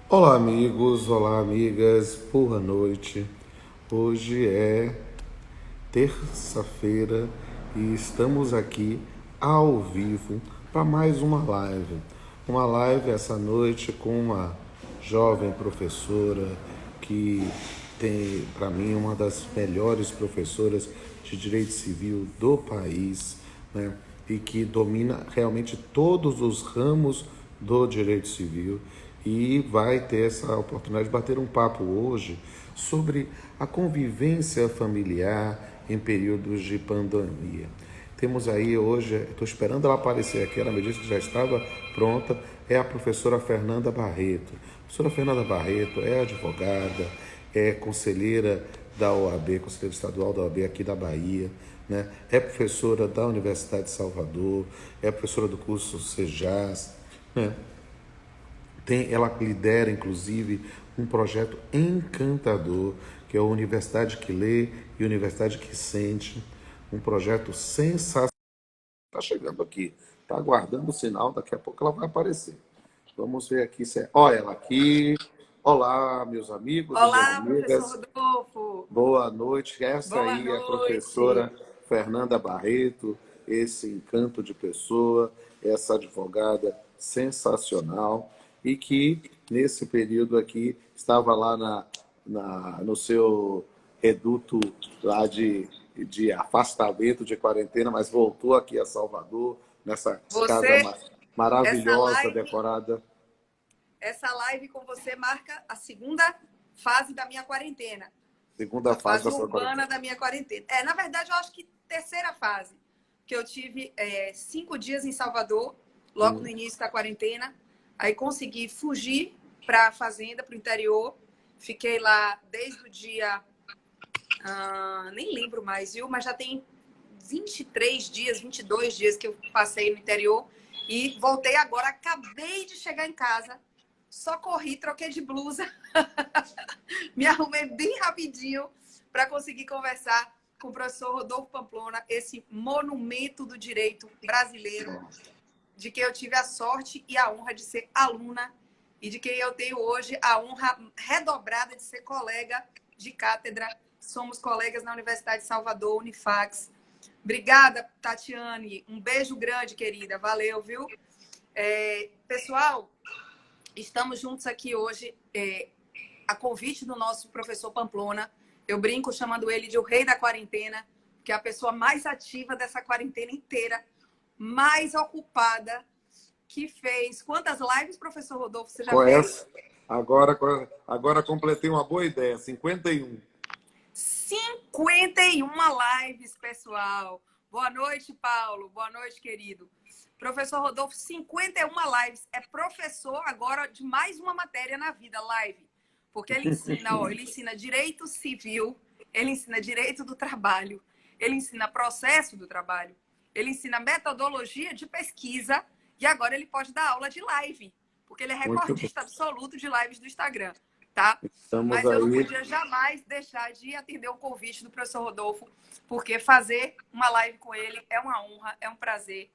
Olá, amigos, olá, amigas, boa noite. Hoje é terça-feira e estamos aqui ao vivo para mais uma live. Uma live essa noite com uma jovem professora que tem, para mim, uma das melhores professoras de direito civil do país, né? E que domina realmente todos os ramos do direito civil e vai ter essa oportunidade de bater um papo hoje sobre a convivência familiar em períodos de pandemia. Temos aí hoje, estou esperando ela aparecer aqui, ela me disse que já estava pronta, é a professora Fernanda Barreto. A professora Fernanda Barreto é advogada, é conselheira da OAB, conselheira estadual da OAB aqui da Bahia, né? É professora da Universidade de Salvador, é professora do curso CEJAS, né? Ela lidera, inclusive, um projeto encantador, que é a Universidade que Lê e Universidade que Sente. Um projeto sensacional. Está chegando aqui, está aguardando o sinal, daqui a pouco ela vai aparecer. Vamos ver aqui se é. Olha ela aqui. Olá, meus amigos e minhas Olá, professor amigas. Rodolfo. Boa noite. Essa Boa aí é a noite. professora Fernanda Barreto, esse encanto de pessoa, essa advogada sensacional e que, nesse período aqui, estava lá no seu reduto lá de afastamento, de quarentena, mas voltou aqui a Salvador, nessa casa Você, essa maravilhosa, live, decorada. essa live com você marca a segunda fase da minha quarentena, Segunda a fase da fase sua urbana quarentena. da minha quarentena. Na verdade, eu acho que terceira fase, que eu tive 5 dias em Salvador, logo no Hum. início da quarentena, aí consegui fugir para a fazenda, para o interior, fiquei lá desde o dia, nem lembro mais, viu? Mas já tem 23 dias, 22 dias que eu passei no interior e voltei agora. Acabei de chegar em casa, só corri, troquei de blusa, me arrumei bem rapidinho para conseguir conversar com o professor Rodolfo Pamplona, esse monumento do direito brasileiro, de quem eu tive a sorte e a honra de ser aluna e de quem eu tenho hoje a honra redobrada de ser colega de cátedra. Somos colegas na Universidade de Salvador, Unifax. Obrigada, Tatiane. Um beijo grande, querida. Valeu, viu? Pessoal, estamos juntos aqui hoje, a convite do nosso professor Pamplona. Eu brinco chamando ele de o rei da quarentena, que é a pessoa mais ativa dessa quarentena inteira, mais ocupada, que fez... Quantas lives, professor Rodolfo, você já Com fez? essa, agora completei uma boa ideia, 51. 51 lives, pessoal. Boa noite, Paulo. Boa noite, querido. Professor Rodolfo, 51 lives. É professor agora de mais uma matéria na vida, live. Porque ele ensina direito civil, ele ensina direito do trabalho, ele ensina processo do trabalho, ele ensina metodologia de pesquisa e agora ele pode dar aula de live, porque ele é Muito bom. recordista absoluto de lives do Instagram, tá? Estamos Mas eu não aí. podia jamais deixar de atender o convite do professor Rodolfo, porque fazer uma live com ele é uma honra, é um prazer.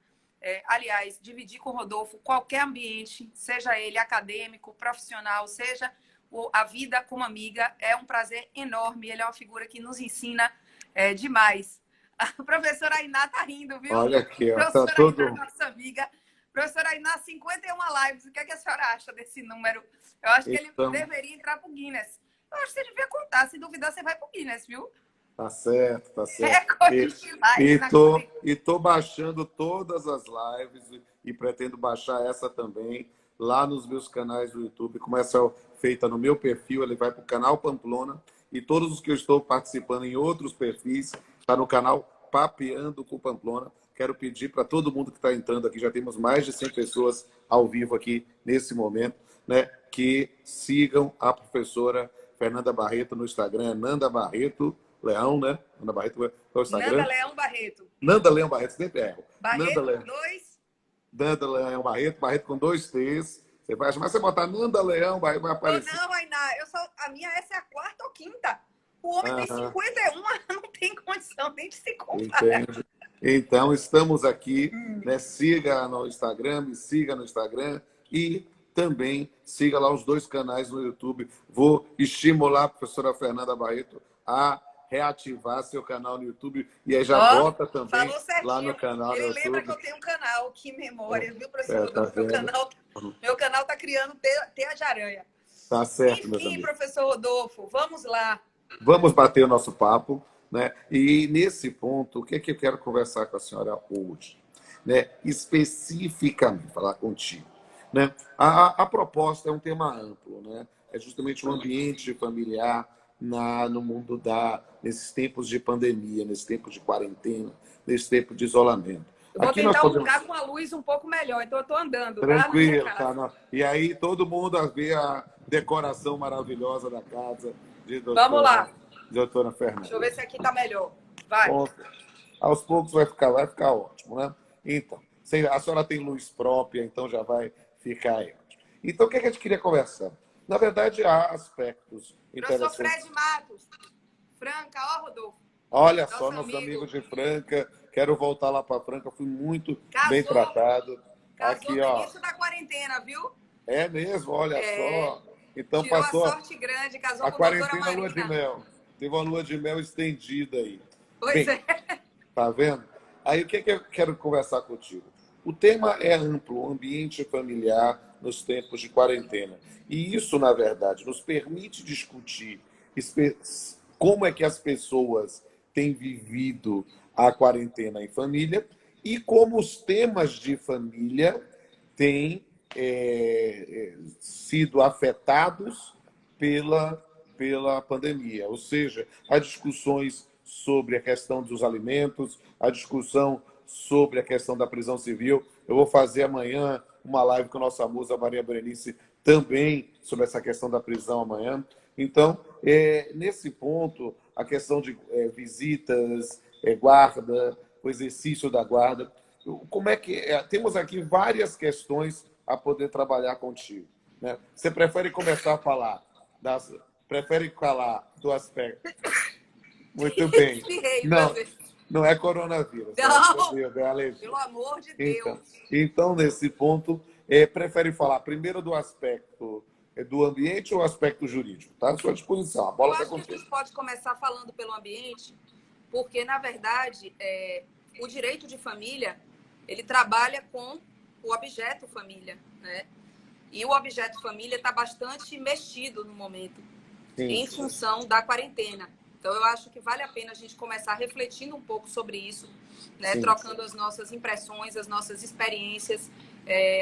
Aliás, dividir com o Rodolfo qualquer ambiente, seja ele acadêmico, profissional, seja a vida como amiga, é um prazer enorme. Ele é uma figura que nos ensina demais. A professora Ainá tá rindo, viu? Olha aqui, ó, tá Professora Ainá, todo. nossa amiga. Professora Ainá, 51 lives. O que a senhora acha desse número? Eu acho que ele Então, deveria entrar pro Guinness. Eu acho que você devia contar. Se duvidar, você vai pro Guinness, viu? tá certo, tá certo. Recorde E, de live e, na tô, quarentena. e tô baixando todas as lives e pretendo baixar essa também lá nos meus canais do YouTube. Como essa é feita no meu perfil, ele vai para o canal Pamplona e todos os que eu estou participando em outros perfis, está no canal Papeando com Pamplona. Quero pedir para todo mundo que está entrando aqui, já temos mais de 100 pessoas ao vivo aqui nesse momento, né, que sigam a professora Fernanda Barreto no Instagram, é Nanda Barreto Leão, né? Nanda Barreto é o Nanda Instagram. Leão Barreto. Nanda Leão Barreto, sempre erro. Nanda Barreto com Leão, dois. Nanda Leão Barreto, Barreto com dois T's. Você vai chamar, você botar Nanda Leão, vai Oh, aparecer. não, Ainá, a minha essa é a quarta ou quinta. O homem tem Aham, 51, não tem condição nem de se comparar. entende? Então, estamos aqui, né? Siga no Instagram, me siga no Instagram e também siga lá os 2 canais no YouTube. Vou estimular a professora Fernanda Barreto a reativar seu canal no YouTube e aí já bota também falou lá no certinho. canal no Ele lembra que YouTube. eu tenho um canal, que memória, viu, professor Tá Rodolfo? vendo? Meu canal tá criando teia de aranha. Tá certo, meus Enfim, amigos. professor Rodolfo, vamos lá. Vamos bater o nosso papo, né? E nesse ponto, o que é que eu quero conversar com a senhora hoje? Né? Especificamente, falar contigo. Né? A proposta é um tema amplo, né? É justamente o ambiente familiar no mundo nesses tempos de pandemia, nesses tempos de quarentena, nesse tempo de isolamento. Eu vou Aqui nós tentar um podemos... lugar com a luz um pouco melhor, então eu estou andando, tá? Na minha Tranquilo, casa. tá? E aí todo mundo vê a decoração maravilhosa da casa de Vamos lá. doutora Fernanda. Deixa eu ver se aqui tá melhor. Vai. Bom, aos poucos vai ficar ótimo, né? Então, a senhora tem luz própria, então já vai ficar aí ótimo. Então, o que a gente queria conversar? Na verdade, há aspectos Professor interessantes. Fred Matos. Franca, ó, Rodolfo. Olha só, nossos amigos de Franca. Quero voltar lá para Franca. Fui muito bem tratado. Casou Aqui, no ó. início da quarentena, viu? É mesmo, olha só. Então tirou passou a sorte grande, casou a com a doutora quarentena lua de Marina. mel. Teve uma lua de mel estendida aí. Pois Bem, é. tá vendo? Aí o que eu quero conversar contigo? O tema é amplo, o ambiente familiar nos tempos de quarentena. E isso, na verdade, nos permite discutir como é que as pessoas têm vivido a quarentena em família e como os temas de família têm sido afetados pela pandemia. Ou seja, as discussões sobre a questão dos alimentos, a discussão sobre a questão da prisão civil. Eu vou fazer amanhã uma live com a nossa musa Maria Berenice também sobre essa questão da prisão amanhã. Então, nesse ponto, a questão de visitas, guarda, o exercício da guarda, como é que temos aqui várias questões a poder trabalhar contigo, né? Você prefere começar a falar prefere falar do aspecto? Muito bem. Não é coronavírus. Não, é alergia. pelo amor de Deus. Então, nesse ponto, prefere falar primeiro do aspecto do ambiente ou aspecto jurídico? Está à sua disposição. A bola está contigo. A gente pode começar falando pelo ambiente, porque, na verdade, o direito de família, ele trabalha com o objeto família, né? E o objeto família está bastante mexido no momento, em função da quarentena. Então, eu acho que vale a pena a gente começar refletindo um pouco sobre isso, né? Trocando as nossas impressões, as nossas experiências,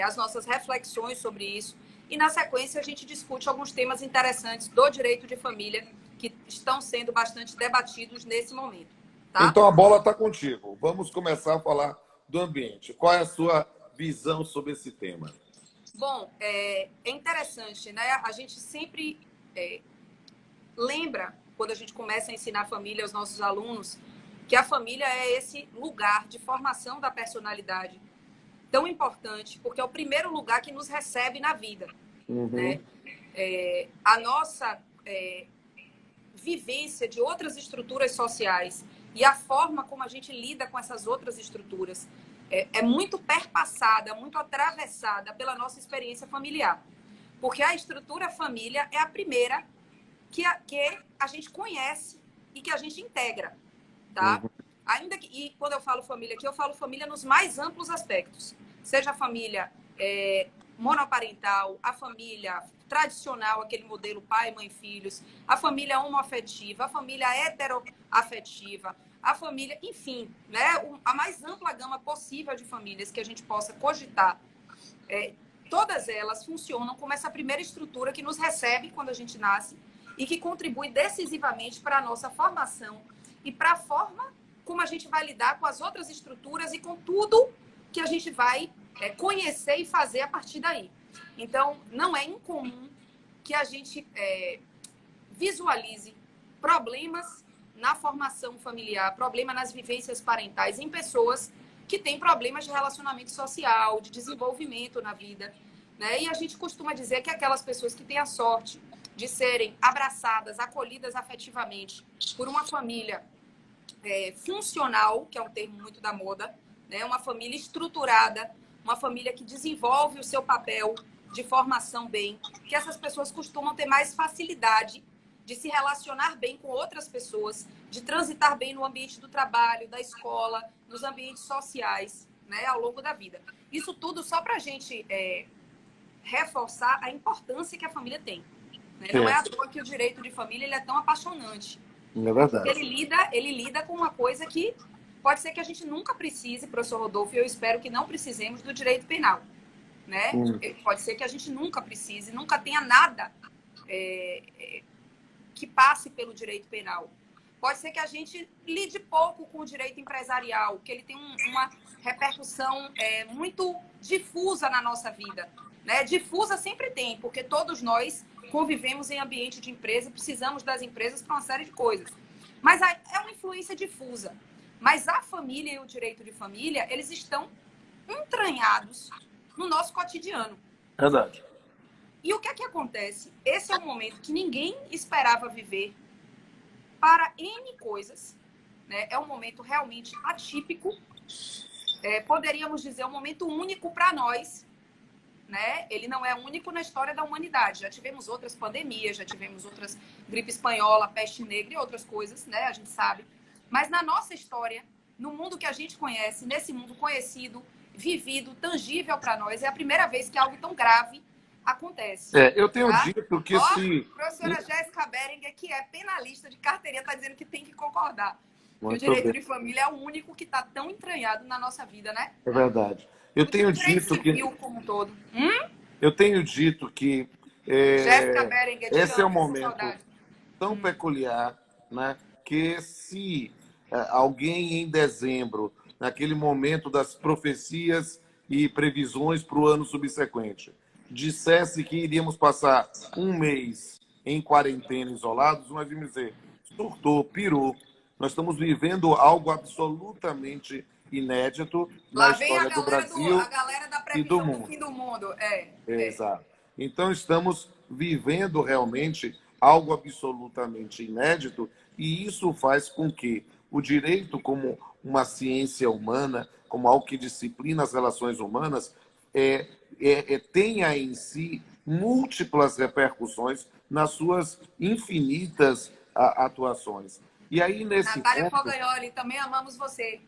as nossas reflexões sobre isso. E, na sequência, a gente discute alguns temas interessantes do direito de família que estão sendo bastante debatidos nesse momento. Tá? Então, a bola está contigo. Vamos começar a falar do ambiente. Qual é a sua visão sobre esse tema? Bom, é interessante, né? A gente sempre lembra, quando a gente começa a ensinar a família aos nossos alunos, que a família é esse lugar de formação da personalidade tão importante, porque é o primeiro lugar que nos recebe na vida. Né? A nossa vivência de outras estruturas sociais e a forma como a gente lida com essas outras estruturas é muito perpassada, muito atravessada pela nossa experiência familiar. Porque a estrutura família é a primeira que a gente conhece e que a gente integra, tá? Ainda que, e quando eu falo família aqui, eu falo família nos mais amplos aspectos. Seja a família monoparental, a família tradicional, aquele modelo pai, mãe, filhos, a família homoafetiva, a família heteroafetiva, a família, enfim, né? A mais ampla gama possível de famílias que a gente possa cogitar. Todas elas funcionam como essa primeira estrutura que nos recebe quando a gente nasce e que contribui decisivamente para a nossa formação e para a forma como a gente vai lidar com as outras estruturas e com tudo que a gente vai conhecer e fazer a partir daí. Então, não é incomum que a gente visualize problemas na formação familiar, problema nas vivências parentais em pessoas que têm problemas de relacionamento social, de desenvolvimento na vida, né? E a gente costuma dizer que aquelas pessoas que têm a sorte de serem abraçadas, acolhidas afetivamente por uma família funcional, que é um termo muito da moda, né? Uma família estruturada, uma família que desenvolve o seu papel de formação bem, que essas pessoas costumam ter mais facilidade de se relacionar bem com outras pessoas, de transitar bem no ambiente do trabalho, da escola, nos ambientes sociais, né, ao longo da vida. Isso tudo só para a gente reforçar a importância que a família tem. Né? Não é à toa que o direito de família ele é tão apaixonante. É verdade. Ele lida com uma coisa que pode ser que a gente nunca precise, professor Rodolfo, e eu espero que não precisemos do direito penal. Né? Pode ser que a gente nunca precise, nunca tenha nada que passe pelo direito penal. Pode ser que a gente lide pouco com o direito empresarial, que ele tem uma repercussão muito difusa na nossa vida. Né? Difusa sempre tem, porque todos nós convivemos em ambiente de empresa, precisamos das empresas para uma série de coisas. Mas é uma influência difusa. Mas a família e o direito de família, eles estão entranhados no nosso cotidiano. Verdade. E o que é que acontece? Esse é um momento que ninguém esperava viver para N coisas. Né? É um momento realmente atípico. Poderíamos dizer um momento único para nós. Né? Ele não é único na história da humanidade. Já tivemos outras pandemias, já tivemos outras gripe espanhola, peste negra e outras coisas, né? A gente sabe. Mas na nossa história, no mundo que a gente conhece, nesse mundo conhecido, vivido, tangível para nós, é a primeira vez que algo tão grave acontece. Eu tenho dito que se... A professora Jéssica Berenguer, que é penalista de carteirinha, está dizendo que tem que concordar. Que o Muito direito bem. de família é o único que está tão entranhado na nossa vida, né? É verdade. Eu tenho dito que... como um todo. Eu tenho dito que Jéssica Berenguer, esse é um amo, momento saudade. tão peculiar, né, que se alguém em dezembro, naquele momento das profecias e previsões para o ano subsequente, dissesse que iríamos passar um mês em quarentena isolados, nós íamos dizer, surtou, pirou. Nós estamos vivendo algo absolutamente inédito na Lá vem história do Brasil a galera da e do previsão do mundo. fim do mundo. Exato. Então, estamos vivendo realmente algo absolutamente inédito e isso faz com que o direito, como uma ciência humana, como algo que disciplina as relações humanas, tenha em si múltiplas repercussões nas suas infinitas atuações. E aí, nesse Natália ponto... Fogagnoli, também amamos você.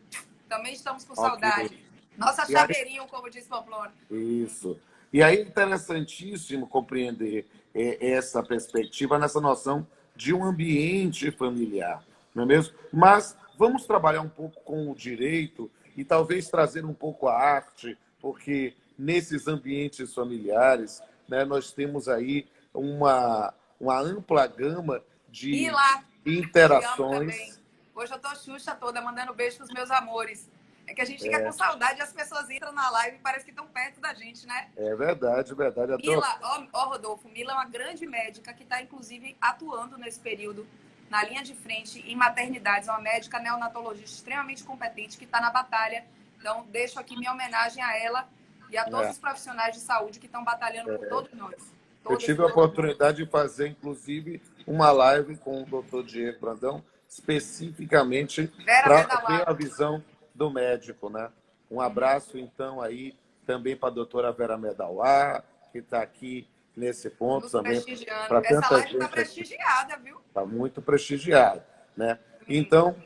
Também estamos com Ok. saudade. Nossa E aí- chaveirinho, como diz Pamplona. Isso. E aí é interessantíssimo compreender essa perspectiva nessa noção de um ambiente familiar, não é mesmo? Mas vamos trabalhar um pouco com o direito e talvez trazer um pouco a arte, porque nesses ambientes familiares, né, nós temos aí uma ampla gama E de lá, te amo também. interações. Hoje eu tô Xuxa toda, mandando beijo pros meus amores. É que a gente fica com saudade e as pessoas entram na live e parece que estão perto da gente, né? É verdade, verdade. Mila, Rodolfo, Mila é uma grande médica que está, inclusive, atuando nesse período na linha de frente em maternidades. É uma médica neonatologista extremamente competente que está na batalha. Então, deixo aqui minha homenagem a ela e a todos os profissionais de saúde que estão batalhando por todos nós. Eu tive a oportunidade de fazer, inclusive, uma live com o doutor Diego Brandão, especificamente para ter a visão do médico, né? Um abraço, então, aí também para a doutora Vera Medauá, que está aqui nesse ponto nos também. Prestigiando. Essa live está prestigiada, viu? Está muito prestigiada, né? Então,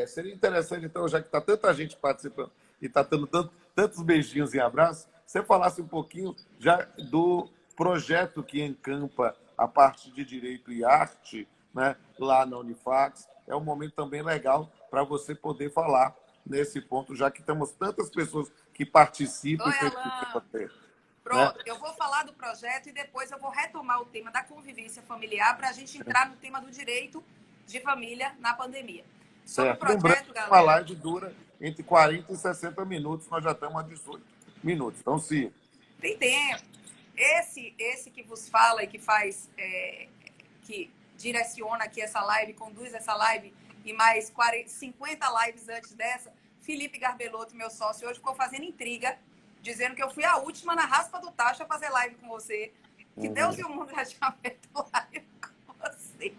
seria interessante, então, já que está tanta gente participando e está dando tantos beijinhos e abraços, você falasse um pouquinho já do projeto que encampa a parte de Direito e Arte, né, lá na Unifax. É um momento também legal para você poder falar nesse ponto, já que temos tantas pessoas que participam. Oi, Alain. Pronto, eu vou falar do projeto e depois eu vou retomar o tema da convivência familiar para a gente entrar no tema do direito de família na pandemia. Sobre o projeto, galera... Uma live dura entre 40 e 60 minutos, nós já estamos a 18 minutos. Então, se... Tem tempo. Esse que vos fala e que faz, que direciona aqui essa live, conduz essa live e mais 50 lives antes dessa, Felipe Garbelotto, meu sócio, hoje ficou fazendo intriga, dizendo que eu fui a última na raspa do tacho a fazer live com você. Que Deus e o mundo já tinham feito live com você.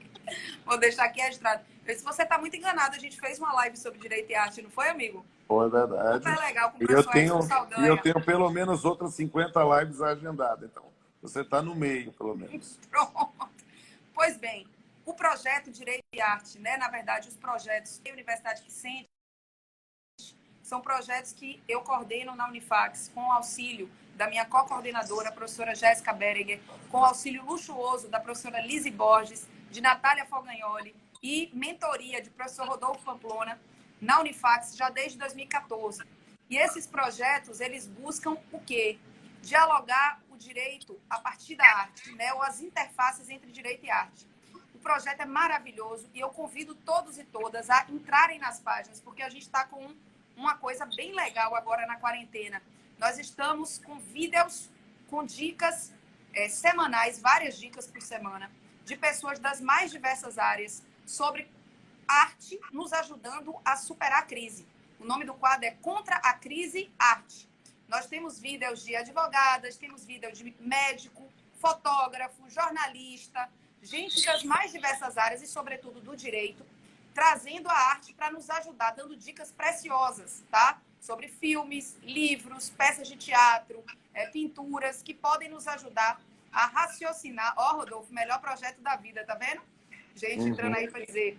Vou deixar aqui registrado. Se você está muito enganado, a gente fez uma live sobre direito e arte, não foi, amigo? Pô, é verdade. Super legal com o E eu professor Edson tenho, e eu Saldanha. tenho pelo menos outras 50 lives agendadas. Então, você está no meio, pelo menos. Pronto. Pois bem, o projeto Direito e Arte, né? Na verdade, os projetos da Universidade que sente são projetos que eu coordeno na Unifax, com o auxílio da minha co-coordenadora, a professora Jéssica Berenguer, com o auxílio luxuoso da professora Lise Borges, de Natália Fogagnoli e mentoria de professor Rodolfo Pamplona, na Unifax, já desde 2014. E esses projetos, eles buscam o quê? Dialogar o direito a partir da arte, né? Ou as interfaces entre direito e arte. O projeto é maravilhoso e eu convido todos e todas a entrarem nas páginas, porque a gente está com uma coisa bem legal agora na quarentena. Nós estamos com vídeos, com dicas semanais, várias dicas por semana, de pessoas das mais diversas áreas sobre arte nos ajudando a superar a crise. O nome do quadro é Contra a Crise Arte. Nós temos vídeos de advogadas, temos vídeos de médico, fotógrafo, jornalista, gente das mais diversas áreas e, sobretudo, do direito, trazendo a arte para nos ajudar, dando dicas preciosas, tá? Sobre filmes, livros, peças de teatro, pinturas, que podem nos ajudar a raciocinar. Ó, Rodolfo, melhor projeto da vida, tá vendo? Gente entrando aí para dizer.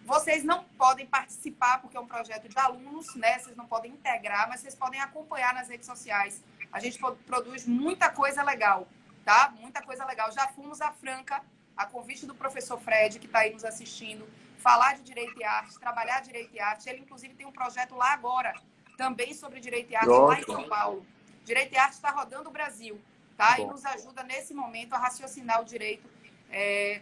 Vocês não podem participar, porque é um projeto de alunos, né? Vocês não podem integrar, mas vocês podem acompanhar nas redes sociais. A gente produz muita coisa legal, tá? Muita coisa legal. Já fomos à Franca, a convite do professor Fred, que está aí nos assistindo, falar de Direito e Arte, trabalhar Direito e Arte. Ele, inclusive, tem um projeto lá agora, também sobre Direito e Arte, lá em São Paulo. Direito e Arte está rodando o Brasil, tá? E nos ajuda, nesse momento, a raciocinar o direito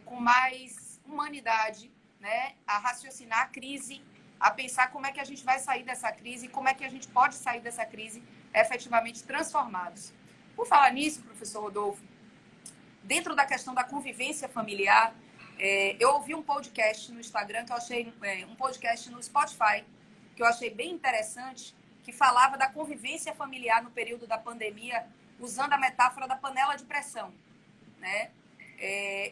com mais humanidade, né, a raciocinar a crise, a pensar como é que a gente vai sair dessa crise e como é que a gente pode sair dessa crise efetivamente transformados. Por falar nisso, professor Rodolfo, dentro da questão da convivência familiar, eu ouvi um podcast no Instagram, que eu achei um podcast no Spotify, que eu achei bem interessante, que falava da convivência familiar no período da pandemia, usando a metáfora da panela de pressão, né?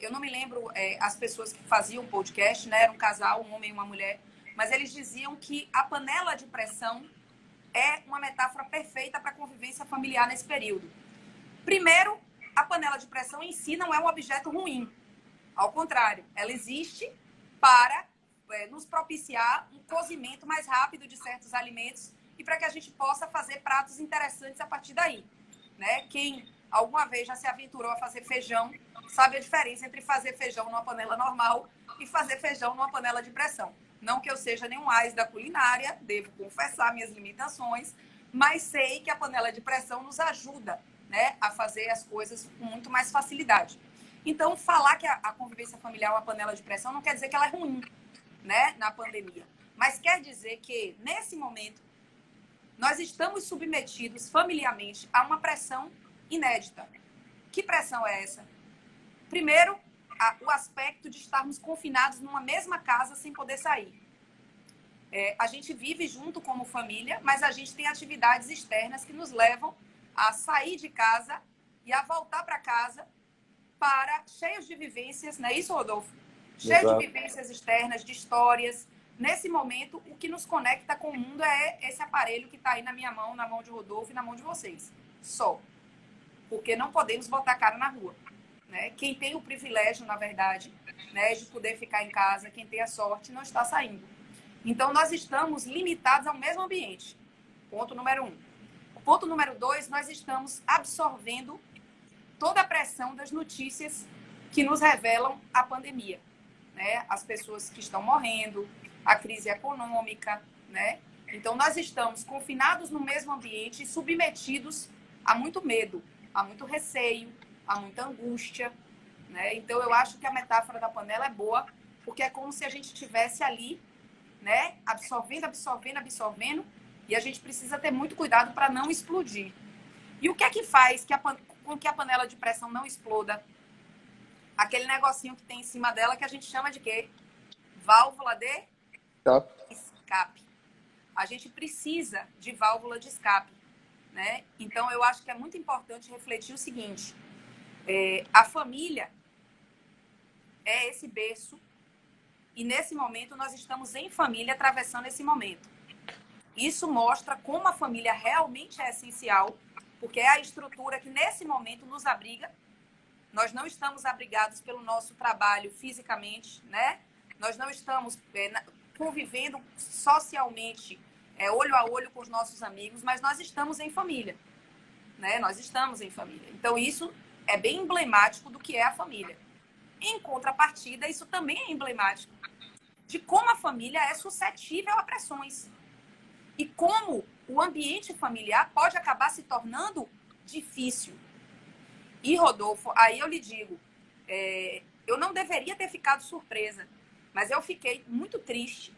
Eu não me lembro as pessoas que faziam o podcast, né? Era um casal, um homem e uma mulher, mas eles diziam que a panela de pressão é uma metáfora perfeita para a convivência familiar nesse período. Primeiro, a panela de pressão em si não é um objeto ruim. Ao contrário, ela existe para nos propiciar um cozimento mais rápido de certos alimentos e para que a gente possa fazer pratos interessantes a partir daí, né? Quem alguma vez já se aventurou a fazer feijão sabe a diferença entre fazer feijão numa panela normal e fazer feijão numa panela de pressão. Não que eu seja nenhum ás da culinária, devo confessar minhas limitações, mas sei que a panela de pressão nos ajuda, né, a fazer as coisas com muito mais facilidade. Então, falar que a convivência familiar é uma panela de pressão não quer dizer que ela é ruim, né, na pandemia. Mas quer dizer que, nesse momento, nós estamos submetidos familiarmente a uma pressão inédita. Que pressão é essa? Primeiro, o aspecto de estarmos confinados numa mesma casa sem poder sair. A gente vive junto como família, mas a gente tem atividades externas que nos levam a sair de casa e a voltar para casa cheios de vivências, não é isso, Rodolfo? Cheio de vivências externas, de histórias. Nesse momento, o que nos conecta com o mundo é esse aparelho que está aí na minha mão, na mão de Rodolfo e na mão de vocês. Só. Porque não podemos botar a cara na rua. Né? Quem tem o privilégio, na verdade, né, de poder ficar em casa, quem tem a sorte, não está saindo. Então, nós estamos limitados ao mesmo ambiente. Ponto número 1. Ponto número 2, nós estamos absorvendo toda a pressão das notícias que nos revelam a pandemia. Né? As pessoas que estão morrendo, a crise econômica. Né? Então, nós estamos confinados no mesmo ambiente e submetidos a muito medo, a muito receio, há muita angústia, né? Então, eu acho que a metáfora da panela é boa, porque é como se a gente estivesse ali, né? Absorvendo, e a gente precisa ter muito cuidado para não explodir. E o que é que faz com que a panela de pressão não exploda? Aquele negocinho que tem em cima dela que a gente chama de quê? Válvula de escape. A gente precisa de válvula de escape, né? Então, eu acho que é muito importante refletir o seguinte: a família é esse berço e nesse momento nós estamos em família atravessando esse momento. Isso mostra como a família realmente é essencial, porque é a estrutura que, nesse momento, nos abriga. Nós não estamos abrigados pelo nosso trabalho fisicamente, né? Nós não estamos convivendo socialmente, olho a olho com os nossos amigos, mas nós estamos em família, né? Nós estamos em família. Então, isso é bem emblemático do que é a família. Em contrapartida, isso também é emblemático de como a família é suscetível a pressões. E como o ambiente familiar pode acabar se tornando difícil. E, Rodolfo, aí eu lhe digo, eu não deveria ter ficado surpresa, mas eu fiquei muito triste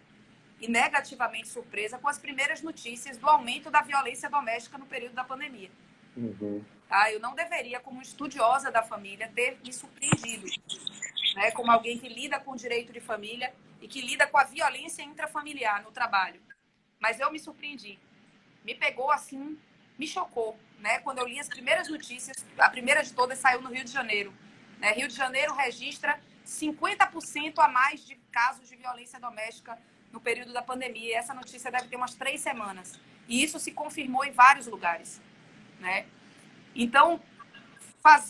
e negativamente surpresa com as primeiras notícias do aumento da violência doméstica no período da pandemia. Uhum. Eu não deveria, como estudiosa da família, ter me surpreendido, né? Como alguém que lida com o direito de família e que lida com a violência intrafamiliar no trabalho. Mas eu me surpreendi. Me pegou assim, me chocou, né? Quando eu li as primeiras notícias, a primeira de todas saiu no Rio de Janeiro. Né? Rio de Janeiro registra 50% a mais de casos de violência doméstica no período da pandemia. E essa notícia deve ter umas 3 semanas. E isso se confirmou em vários lugares, né? Então,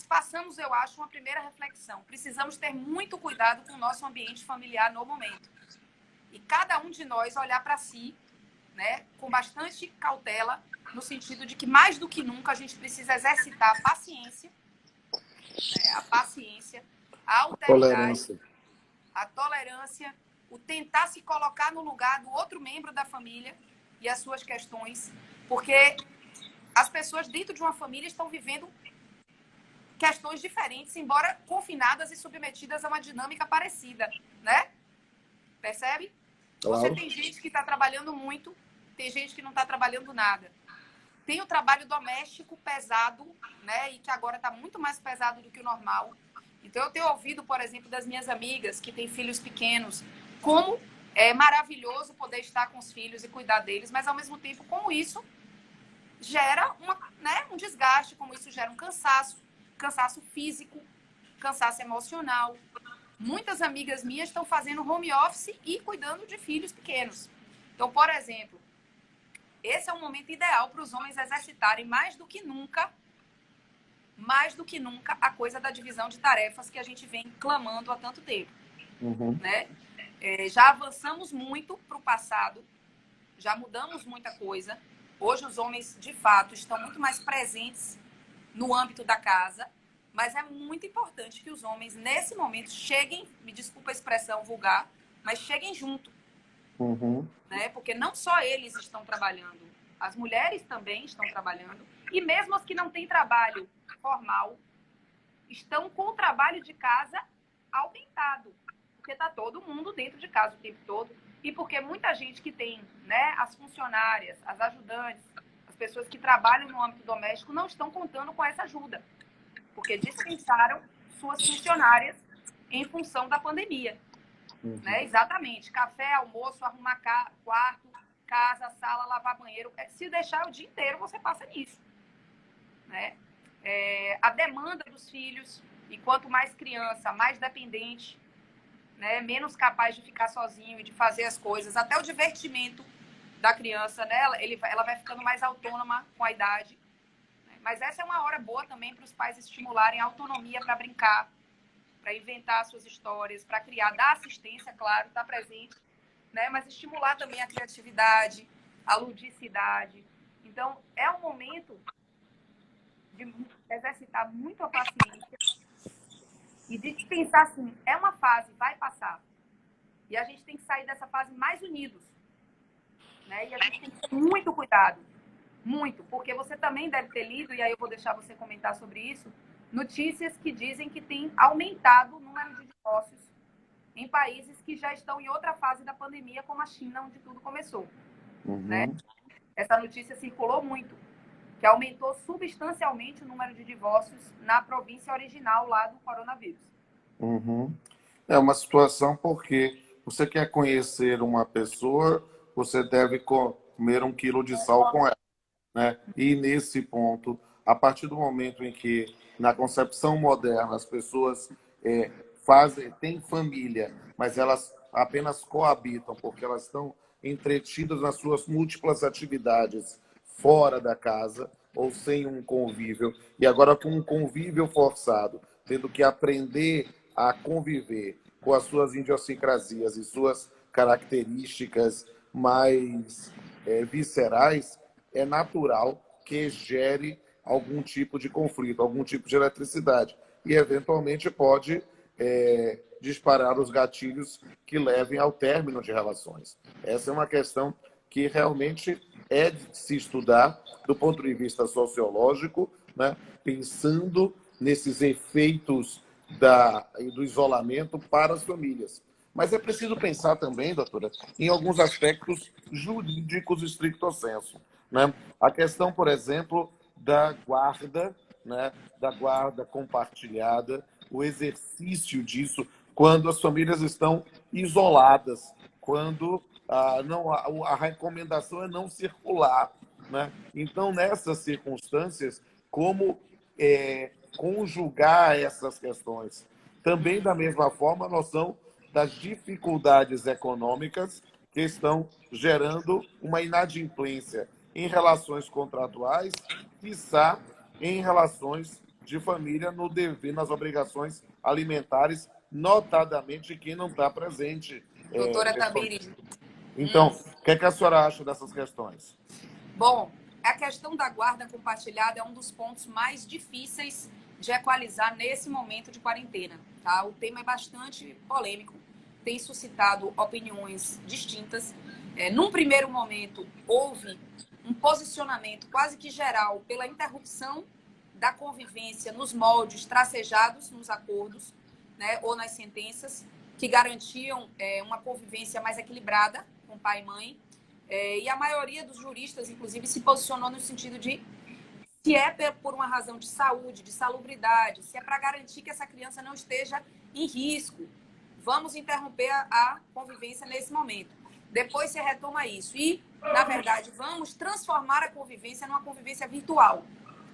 passamos, eu acho, uma primeira reflexão. Precisamos ter muito cuidado com o nosso ambiente familiar no momento. E cada um de nós olhar para si, né, com bastante cautela, no sentido de que, mais do que nunca, a gente precisa exercitar a paciência, né, a alteridade, a tolerância, o tentar se colocar no lugar do outro membro da família e as suas questões, porque as pessoas dentro de uma família estão vivendo questões diferentes, embora confinadas e submetidas a uma dinâmica parecida, né? Percebe? Claro. Você tem gente que está trabalhando muito, tem gente que não está trabalhando nada. Tem o trabalho doméstico pesado, né? E que agora está muito mais pesado do que o normal. Então, eu tenho ouvido, por exemplo, das minhas amigas que têm filhos pequenos, como é maravilhoso poder estar com os filhos e cuidar deles, mas, ao mesmo tempo, como isso gera um desgaste, como isso gera um cansaço físico, cansaço emocional. Muitas amigas minhas estão fazendo home office e cuidando de filhos pequenos. Então, por exemplo, esse é um momento ideal para os homens exercitarem mais do que nunca, a coisa da divisão de tarefas que a gente vem clamando há tanto tempo. Uhum. Né? Já avançamos muito para o passado, já mudamos muita coisa. Hoje os homens, de fato, estão muito mais presentes no âmbito da casa, mas é muito importante que os homens, nesse momento, cheguem, me desculpa a expressão vulgar, mas cheguem junto. Uhum. Né? Porque não só eles estão trabalhando, as mulheres também estão trabalhando, e mesmo as que não têm trabalho formal, estão com o trabalho de casa aumentado, porque está todo mundo dentro de casa o tempo todo, e porque muita gente que tem, né, as funcionárias, as ajudantes, as pessoas que trabalham no âmbito doméstico não estão contando com essa ajuda, porque dispensaram suas funcionárias em função da pandemia. Uhum. Né? Exatamente. Café, almoço, arrumar quarto, casa, sala, lavar banheiro. Se deixar o dia inteiro, você passa nisso. Né? A demanda dos filhos, e quanto mais criança, mais dependente, né? Menos capaz de ficar sozinho e de fazer as coisas. Até o divertimento da criança, né? Ela vai ficando mais autônoma com a idade. Né? Mas essa é uma hora boa também para os pais estimularem a autonomia para brincar, para inventar suas histórias, para criar, dar assistência, claro, estar presente, né? Mas estimular também a criatividade, a ludicidade. Então, é um momento de exercitar muito a paciência e de pensar assim, é uma fase, vai passar. E a gente tem que sair dessa fase mais unidos. Né? E a gente tem que ter muito cuidado, muito, porque você também deve ter lido, e aí eu vou deixar você comentar sobre isso, notícias que dizem que tem aumentado o número de divórcios em países que já estão em outra fase da pandemia, como a China, onde tudo começou. Uhum. Né? Essa notícia circulou muito, que aumentou substancialmente o número de divórcios na província original lá do coronavírus. Uhum. É uma situação porque você quer conhecer uma pessoa, você deve comer 1 quilo de sal com ela. Né? E nesse ponto, a partir do momento em que, na concepção moderna, as pessoas têm família, mas elas apenas coabitam porque elas estão entretidos nas suas múltiplas atividades fora da casa ou sem um convívio, e agora com um convívio forçado, tendo que aprender a conviver com as suas idiosincrasias e suas características mais viscerais, é natural que gere algum tipo de conflito, algum tipo de eletricidade, e eventualmente pode disparar os gatilhos que levem ao término de relações. Essa é uma questão que realmente é de se estudar do ponto de vista sociológico, né, pensando nesses efeitos do isolamento para as famílias. Mas é preciso pensar também, doutora, em alguns aspectos jurídicos estricto sensu, né? A questão, por exemplo, da guarda, né, da guarda compartilhada, o exercício disso quando as famílias estão isoladas, quando a recomendação é não circular, né? Então, nessas circunstâncias, como conjugar essas questões? Também, da mesma forma, a noção das dificuldades econômicas que estão gerando uma inadimplência em relações contratuais, quiçá em relações de família no dever, nas obrigações alimentares, notadamente quem não está presente. Doutora Tamiri. Então, o que é que a senhora acha dessas questões? Bom, a questão da guarda compartilhada é um dos pontos mais difíceis de equalizar nesse momento de quarentena. Tá? O tema é bastante polêmico, tem suscitado opiniões distintas. Num primeiro momento, houve um posicionamento quase que geral pela interrupção da convivência nos moldes tracejados nos acordos, né, ou nas sentenças, que garantiam uma convivência mais equilibrada com pai e mãe. E a maioria dos juristas, inclusive, se posicionou no sentido de se é por uma razão de saúde, de salubridade, se é para garantir que essa criança não esteja em risco, vamos interromper a convivência nesse momento. Depois se retoma isso. E, na verdade, vamos transformar a convivência numa convivência virtual.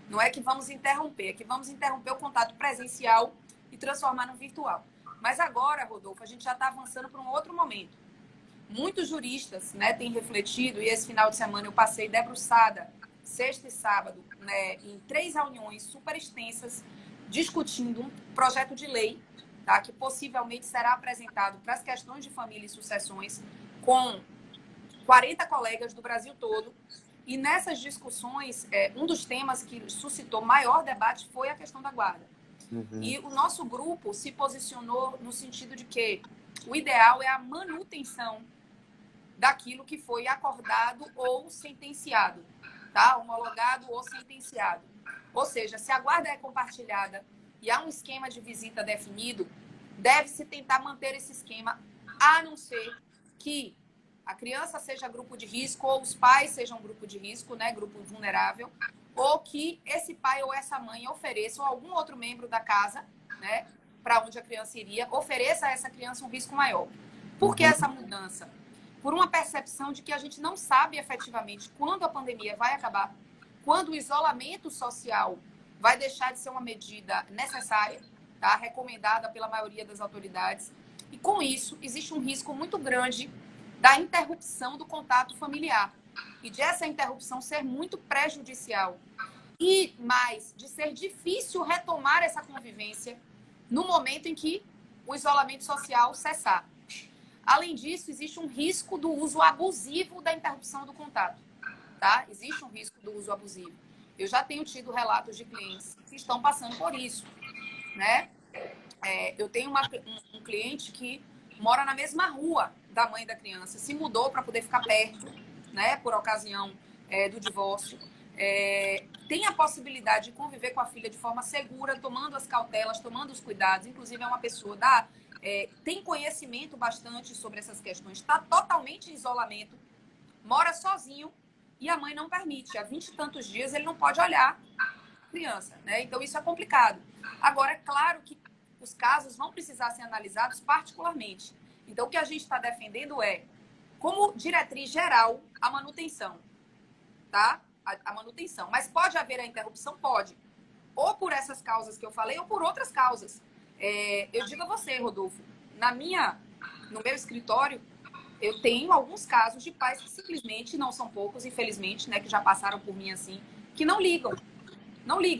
Não é que vamos interromper, é que vamos interromper o contato presencial e transformar no virtual. Mas agora, Rodolfo, a gente já está avançando para um outro momento. Muitos juristas, né, têm refletido, e esse final de semana eu passei debruçada, sexta e sábado, né, em 3 reuniões super extensas, discutindo um projeto de lei, tá, que possivelmente será apresentado para as questões de família e sucessões, com 40 colegas do Brasil todo. E nessas discussões, um dos temas que suscitou maior debate foi a questão da guarda. Uhum. E o nosso grupo se posicionou no sentido de que o ideal é a manutenção daquilo que foi acordado ou sentenciado, tá? Homologado ou sentenciado. Ou seja, se a guarda é compartilhada e há um esquema de visita definido, deve-se tentar manter esse esquema, a não ser que a criança seja grupo de risco ou os pais sejam grupo de risco, né, grupo vulnerável, ou que esse pai ou essa mãe ofereça, ou algum outro membro da casa, né, para onde a criança iria, ofereça a essa criança um risco maior. Por que essa mudança? Por uma percepção de que a gente não sabe efetivamente quando a pandemia vai acabar, quando o isolamento social vai deixar de ser uma medida necessária, tá, recomendada pela maioria das autoridades, e com isso existe um risco muito grande da interrupção do contato familiar e de essa interrupção ser muito prejudicial e mais de ser difícil retomar essa convivência no momento em que o isolamento social cessar. Além disso, existe um risco do uso abusivo da interrupção do contato, tá? Existe um risco do uso abusivo. Eu já tenho tido relatos de clientes que estão passando por isso, né? Eu tenho um cliente que mora na mesma rua da mãe da criança, se mudou para poder ficar perto, né, por ocasião do divórcio. Tem a possibilidade de conviver com a filha de forma segura, tomando as cautelas, tomando os cuidados. Inclusive, é uma pessoa tem conhecimento bastante sobre essas questões, está totalmente em isolamento, mora sozinho e a mãe não permite. Há 20 e tantos dias ele não pode olhar a criança, né? Então, isso é complicado. Agora, é claro que os casos vão precisar ser analisados particularmente. Então, o que a gente está defendendo é, como diretriz geral, a manutenção, tá? A manutenção. Mas pode haver a interrupção? Pode. Ou por essas causas que eu falei, ou por outras causas. Eu digo a você, Rodolfo, no meu escritório, eu tenho alguns casos de pais que simplesmente, não são poucos, infelizmente, né, que já passaram por mim assim, que não ligam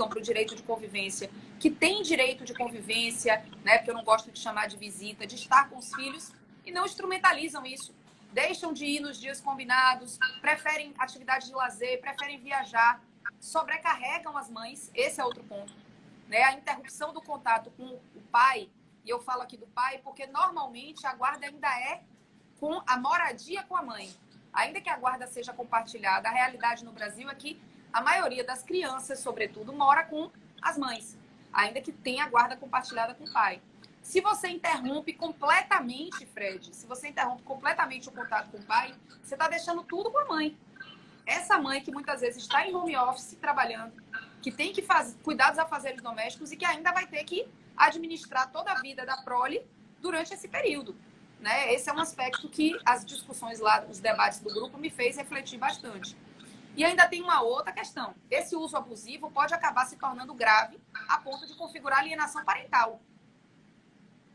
para o direito de convivência, que tem direito de convivência, né, porque eu não gosto de chamar de visita, de estar com os filhos, e não instrumentalizam isso. Deixam de ir nos dias combinados, preferem atividades de lazer, preferem viajar, sobrecarregam as mães, esse é outro ponto. Né? A interrupção do contato com o pai, e eu falo aqui do pai porque normalmente a guarda ainda é com a moradia com a mãe. Ainda que a guarda seja compartilhada, a realidade no Brasil é que a maioria das crianças, sobretudo, mora com as mães, ainda que tenha a guarda compartilhada com o pai. Se você interrompe completamente, Fred, se você interrompe completamente o contato com o pai, você está deixando tudo com a mãe. Essa mãe que muitas vezes está em home office trabalhando, que tem que cuidar dos afazeres domésticos e que ainda vai ter que administrar toda a vida da prole durante esse período. Né? Esse é um aspecto que as discussões lá, os debates do grupo me fez refletir bastante. E ainda tem uma outra questão. Esse uso abusivo pode acabar se tornando grave a ponto de configurar alienação parental.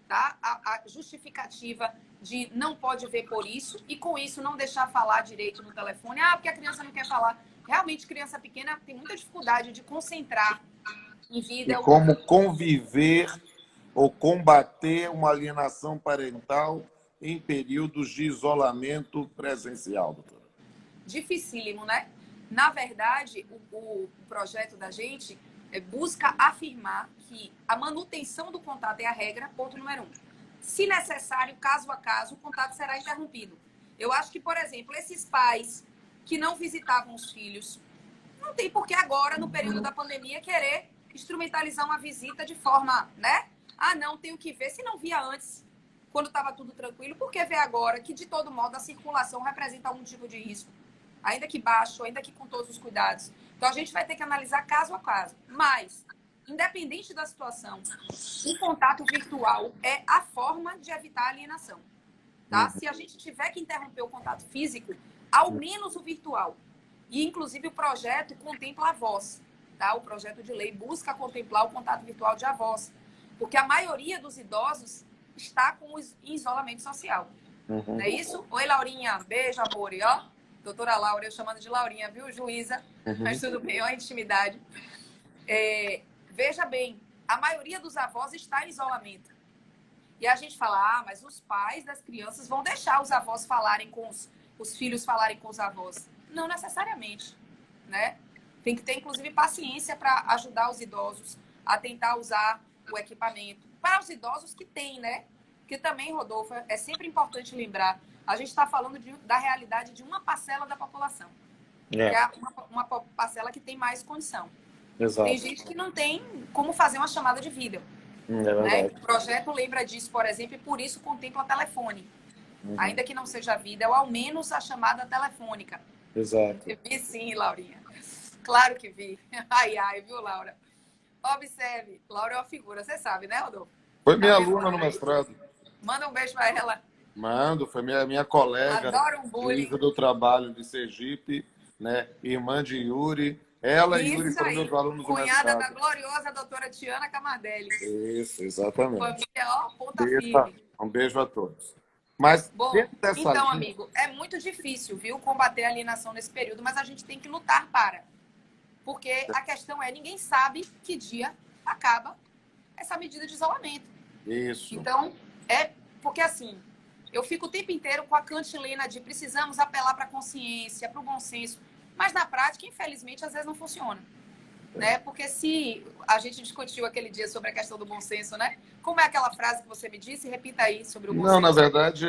Tá? A justificativa de não pode ver por isso e com isso não deixar falar direito no telefone. Ah, porque a criança não quer falar. Realmente, criança pequena tem muita dificuldade de concentrar em vida. E como conviver ou combater uma alienação parental em períodos de isolamento presencial, doutora? Dificílimo, né? Na verdade, o projeto da gente busca afirmar que a manutenção do contato é a regra, ponto número 1. Se necessário, caso a caso, o contato será interrompido. Eu acho que, por exemplo, esses pais que não visitavam os filhos, não tem por que agora, no período da pandemia, querer instrumentalizar uma visita de forma, né? Ah, não, tenho que ver. Se não via antes, quando estava tudo tranquilo, por que ver agora que, de todo modo, a circulação representa algum tipo de risco? Ainda que baixo, ainda que com todos os cuidados. Então, a gente vai ter que analisar caso a caso. Mas, independente da situação, o contato virtual é a forma de evitar a alienação. Tá? Se a gente tiver que interromper o contato físico, ao menos o virtual. E, inclusive, o projeto contempla avós. Tá? O projeto de lei busca contemplar o contato virtual de avós. Porque a maioria dos idosos está com em isolamento social. Não é isso? Oi, Laurinha. Beijo, amor. E, ó, doutora Laura, eu chamando de Laurinha, viu, juíza? Mas tudo bem, ó, a intimidade. Veja bem, a maioria dos avós está em isolamento. E a gente fala, ah, mas os pais das crianças vão deixar os avós falarem com os filhos falarem com os avós. Não necessariamente, né? Tem que ter, inclusive, paciência para ajudar os idosos a tentar usar o equipamento. Para os idosos que têm, né? Que também, Rodolfo, é sempre importante lembrar, a gente está falando da realidade de uma parcela da população. Que é uma parcela que tem mais condição. Exato. Tem gente que não tem como fazer uma chamada de vídeo. Né? O projeto lembra disso, por exemplo, e por isso contempla telefone. Ainda que não seja vídeo, ao menos a chamada telefônica. Exato. Eu vi sim, Laurinha. Claro que vi. Ai, viu, Laura? Observe, Laura é uma figura, você sabe, né, Rodolfo? Foi minha aluna no mestrado. Manda um beijo para ela. Mando, foi minha colega. Adoro um bullying. Juíza do trabalho de Sergipe, né? Irmã de Yuri. Ela e Yuri foram meus alunos do mestrado. Cunhada da gloriosa doutora Tiana Camardelli. Isso, exatamente. Família, ó, ponta firme. Um beijo a todos. Mas, bom, então, amigo, é muito difícil, viu, combater a alienação nesse período, mas a gente tem que lutar para. Porque a questão é, ninguém sabe que dia acaba essa medida de isolamento. Isso. Então, porque assim, eu fico o tempo inteiro com a cantilena de precisamos apelar para a consciência, para o bom senso, mas na prática, infelizmente, às vezes não funciona. Né? Porque se a gente discutiu aquele dia sobre a questão do bom senso, né? Como é aquela frase que você me disse? Repita aí sobre o bom senso. Não, na verdade,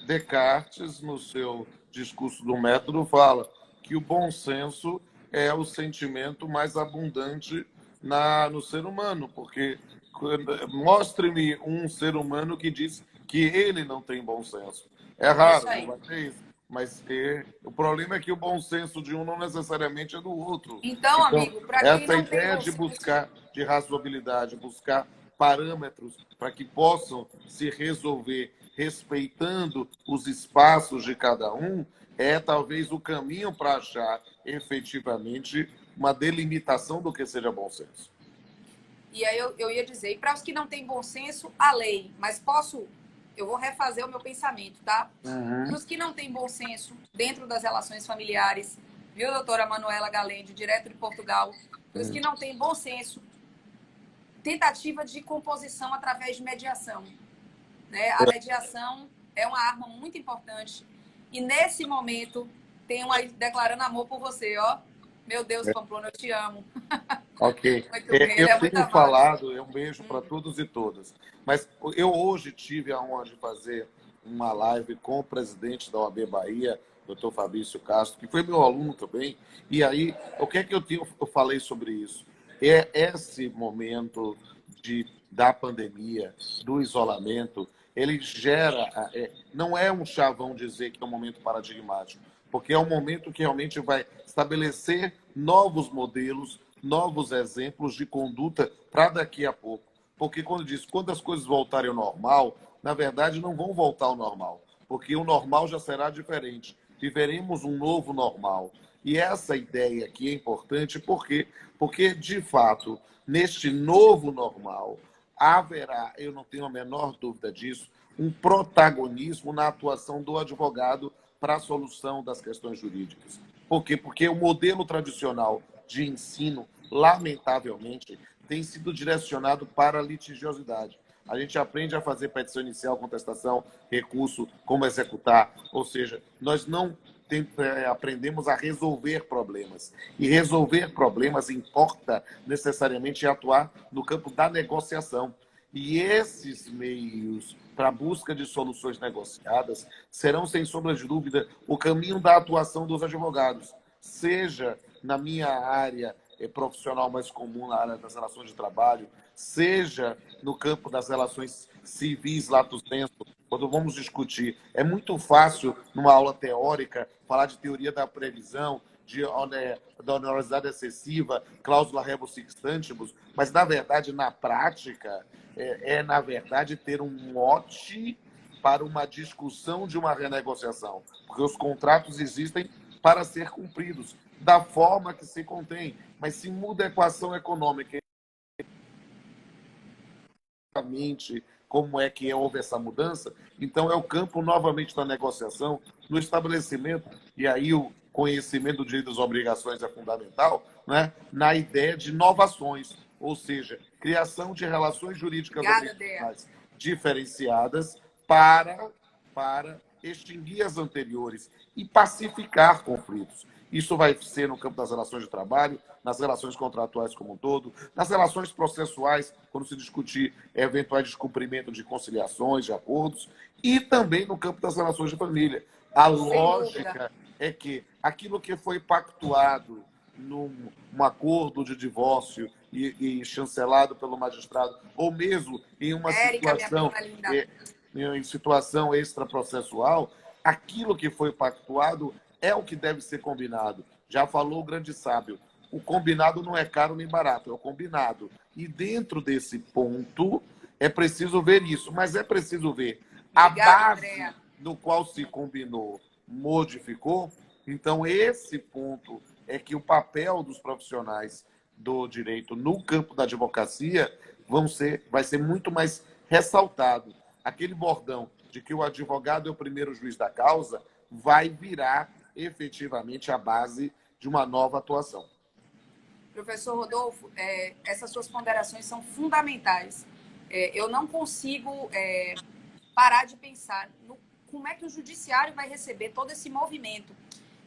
Descartes, no seu discurso do método, fala que o bom senso é o sentimento mais abundante no ser humano, porque mostre-me um ser humano que diz que ele não tem bom senso. É raro, não vai ter isso. Mas o problema é que o bom senso de um não necessariamente é do outro. Então amigo, para quem essa não ideia de buscar, de razoabilidade, buscar parâmetros para que possam se resolver respeitando os espaços de cada um, é talvez o caminho para achar efetivamente uma delimitação do que seja bom senso. E aí eu ia dizer, e para os que não têm bom senso, a lei. Mas posso eu vou refazer o meu pensamento, tá? Para os que não têm bom senso dentro das relações familiares, viu, doutora Manuela Galende, direto de Portugal? Para os que não têm bom senso, tentativa de composição através de mediação, né? A mediação é uma arma muito importante. E nesse momento, tem uma declarando amor por você, ó. Meu Deus, Pamplona, eu te amo. Ok. Muito bem, ele Eu é muito tenho amado. falado, um beijo para todos e todas. Mas eu hoje tive a honra de fazer uma live com o presidente da OAB Bahia, doutor Fabrício Castro, que foi meu aluno também. E aí, o que é que eu falei sobre isso? É esse momento da pandemia, do isolamento, ele gera... não é um chavão dizer que é um momento paradigmático, porque é um momento que realmente vai estabelecer novos modelos, novos exemplos de conduta para daqui a pouco. Porque quando as coisas voltarem ao normal, na verdade não vão voltar ao normal, porque o normal já será diferente. Viveremos um novo normal. E essa ideia aqui é importante porque de fato, neste novo normal, haverá, eu não tenho a menor dúvida disso, um protagonismo na atuação do advogado para a solução das questões jurídicas. Por quê? Porque o modelo tradicional de ensino, lamentavelmente, tem sido direcionado para a litigiosidade. A gente aprende a fazer petição inicial, contestação, recurso, como executar. Ou seja, nós não aprendemos a resolver problemas. E resolver problemas importa necessariamente atuar no campo da negociação. E esses meios para a busca de soluções negociadas serão, sem sombra de dúvida, o caminho da atuação dos advogados, seja na minha área profissional mais comum, na área das relações de trabalho, seja no campo das relações civis, lato sensu, quando vamos discutir. É muito fácil, numa aula teórica, falar de teoria da previsão, da onerosidade excessiva, cláusula rebus sic stantibus, mas, na verdade, na prática, na verdade, ter um mote para uma discussão de uma renegociação, porque os contratos existem para ser cumpridos, da forma que se contém, mas se muda a equação econômica, como é que houve essa mudança, então é o campo novamente da negociação, no estabelecimento, e aí o conhecimento do direito das obrigações é fundamental, né? Na ideia de inovações, ou seja, criação de relações jurídicas diferenciadas para extinguir as anteriores e pacificar conflitos. Isso vai ser no campo das relações de trabalho, nas relações contratuais como um todo, nas relações processuais, quando se discutir eventuais descumprimento de conciliações, de acordos, e também no campo das relações de família. A lógica é que aquilo que foi pactuado num acordo de divórcio e chancelado pelo magistrado, ou mesmo em uma situação extraprocessual, aquilo que foi pactuado é o que deve ser combinado. Já falou o grande sábio, o combinado não é caro nem barato, é o combinado. E dentro desse ponto, é preciso ver isso, mas é preciso ver a base no qual se combinou modificou. Então, esse ponto é que o papel dos profissionais do direito no campo da advocacia vai ser muito mais ressaltado. Aquele bordão de que o advogado é o primeiro juiz da causa vai virar efetivamente a base de uma nova atuação. Professor Rodolfo, essas suas ponderações são fundamentais. Eu não consigo parar de pensar no como é que o judiciário vai receber todo esse movimento.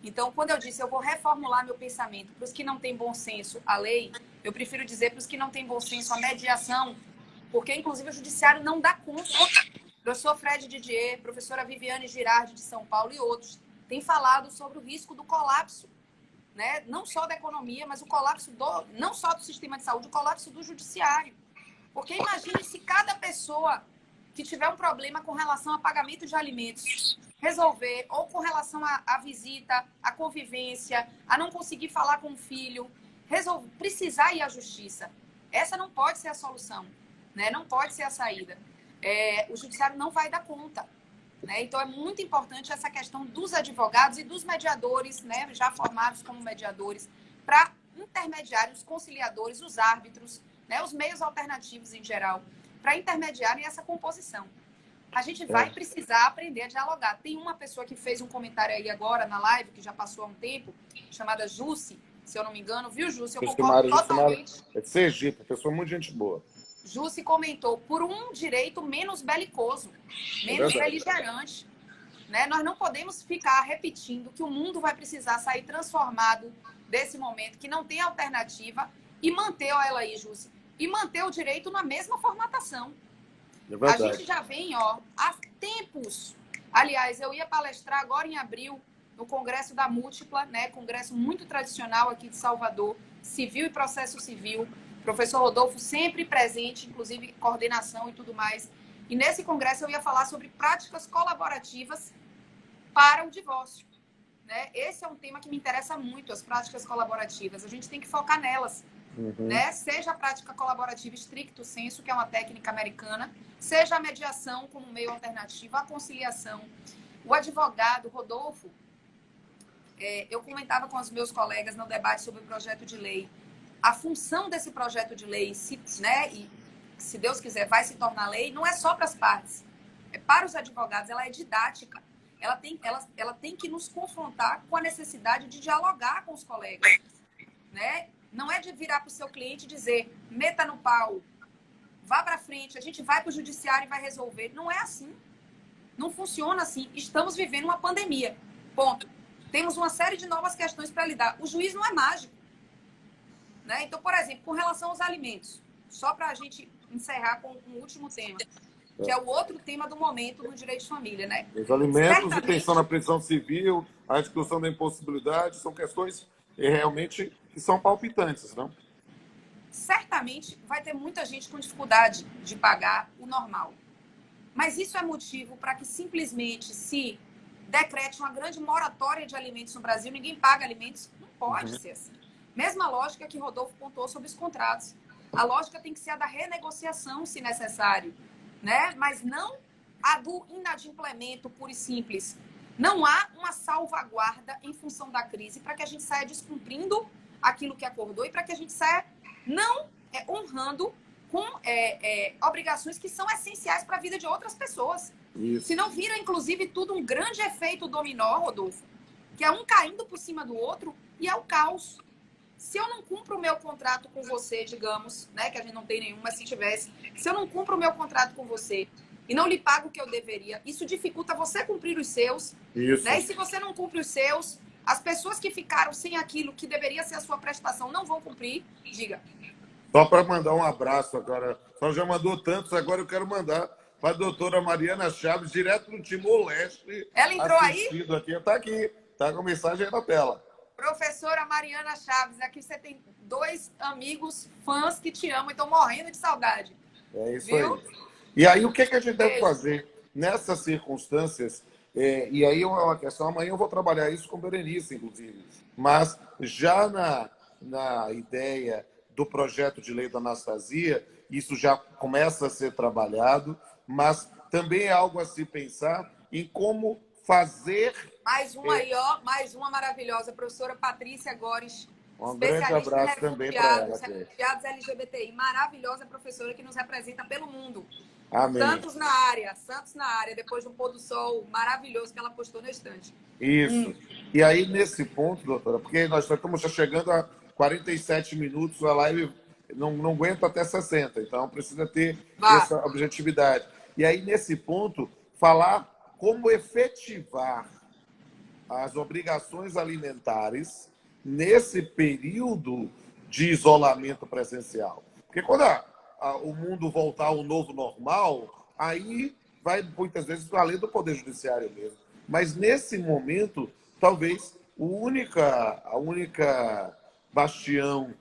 Então, quando eu disse eu vou reformular meu pensamento para os que não têm bom senso a lei, eu prefiro dizer para os que não têm bom senso a mediação, porque, inclusive, o judiciário não dá conta. Professor Fred Didier, professora Viviane Girardi, de São Paulo, e outros, têm falado sobre o risco do colapso, né? Não só da economia, mas o colapso não só do sistema de saúde, o colapso do judiciário. Porque imagine se cada pessoa que tiver um problema com relação a pagamento de alimentos resolver, ou com relação à visita, à convivência, a não conseguir falar com o filho, precisar ir à justiça. Essa não pode ser a solução, né? Não pode ser a saída. O judiciário não vai dar conta, né? Então, é muito importante essa questão dos advogados e dos mediadores, né? Já formados como mediadores, para intermediários, conciliadores, os árbitros, né? Os meios alternativos em geral, para intermediarem essa composição. a gente vai precisar aprender a dialogar. Tem uma pessoa que fez um comentário aí agora na live, que já passou há um tempo, chamada Jussi, se eu não me engano, viu, Jussi? Eu concordo totalmente. É de Sergipe, pessoa muito gente boa. Jussi comentou, por um direito menos belicoso, menos beligerante. Né? Nós não podemos ficar repetindo que o mundo vai precisar sair transformado desse momento, que não tem alternativa, e manter, olha ela aí, Jussi, e manter o direito na mesma formatação. A gente já vem, há tempos. Aliás, eu ia palestrar agora em abril no Congresso da Múltipla, né? Congresso muito tradicional aqui de Salvador, civil e processo civil. Professor Rodolfo sempre presente, inclusive coordenação e tudo mais. E nesse congresso eu ia falar sobre práticas colaborativas para o divórcio. Né? Esse é um tema que me interessa muito, as práticas colaborativas. A gente tem que focar nelas. Né? Seja a prática colaborativa stricto sensu, que é uma técnica americana, seja a mediação como meio alternativo, a conciliação. O advogado Rodolfo, eu comentava com os meus colegas no debate sobre o projeto de lei, a função desse projeto de lei, né, e se Deus quiser vai se tornar lei, não é só para as partes, é para os advogados, ela é didática, ela tem que nos confrontar com a necessidade de dialogar com os colegas, né? Não é de virar para o seu cliente e dizer, meta no pau, vá para frente, a gente vai para o judiciário e vai resolver. Não é assim. Não funciona assim. Estamos vivendo uma pandemia. Ponto. Temos uma série de novas questões para lidar. O juiz não é mágico. Né? Então, por exemplo, com relação aos alimentos, só para a gente encerrar com um último tema, que é o outro tema do momento no direito de família. Né? Os alimentos, a pensão na prisão civil, a discussão da impossibilidade, são questões realmente que são palpitantes, não? Certamente vai ter muita gente com dificuldade de pagar o normal. Mas isso é motivo para que simplesmente se decrete uma grande moratória de alimentos no Brasil, ninguém paga alimentos, não pode ser assim. Mesma lógica que Rodolfo pontuou sobre os contratos. A lógica tem que ser a da renegociação, se necessário, né? Mas não a do inadimplemento puro e simples. Não há uma salvaguarda em função da crise para que a gente saia descumprindo aquilo que acordou e para que a gente saia não honrando com obrigações que são essenciais para a vida de outras pessoas. Isso. Se não vira, inclusive, tudo um grande efeito dominó, Rodolfo, que é um caindo por cima do outro e é o caos. Se eu não cumpro o meu contrato com você, digamos, né, que a gente não tem nenhum, mas se tivesse, se eu não cumpro o meu contrato com você e não lhe pago o que eu deveria, isso dificulta você cumprir os seus. Isso. Né? E se você não cumpre os seus, as pessoas que ficaram sem aquilo que deveria ser a sua prestação não vão cumprir. Diga. Só para mandar um abraço agora. Só já mandou tantos, agora eu quero mandar para a doutora Mariana Chaves, direto do Timor-Leste. Ela entrou aí? Está aqui, está com a mensagem aí na tela. Professora Mariana Chaves, aqui você tem 2 amigos, fãs que te amam e estão morrendo de saudade. É isso Viu? aí. E aí, o que a gente deve fazer nessas circunstâncias? E aí é uma questão, amanhã eu vou trabalhar isso com Berenice, inclusive. Mas já na ideia do projeto de lei da Anastasia, isso já começa a ser trabalhado, mas também é algo a se pensar em como fazer... Mais uma aí, ó, mais uma maravilhosa, professora Patrícia Gores. Um grande abraço também para ela. Refugiados LGBTI, maravilhosa professora que nos representa pelo mundo. Amém. Santos na área, depois de um pôr do sol maravilhoso que ela postou na estante. Isso. E aí, nesse ponto, doutora, porque nós estamos já chegando a 47 minutos, a live não aguenta até 60, então precisa ter essa objetividade. E aí, nesse ponto, falar como efetivar as obrigações alimentares nesse período de isolamento presencial. Porque quando o mundo voltar ao novo normal, aí vai muitas vezes além do Poder Judiciário mesmo. Mas nesse momento, talvez a única bastião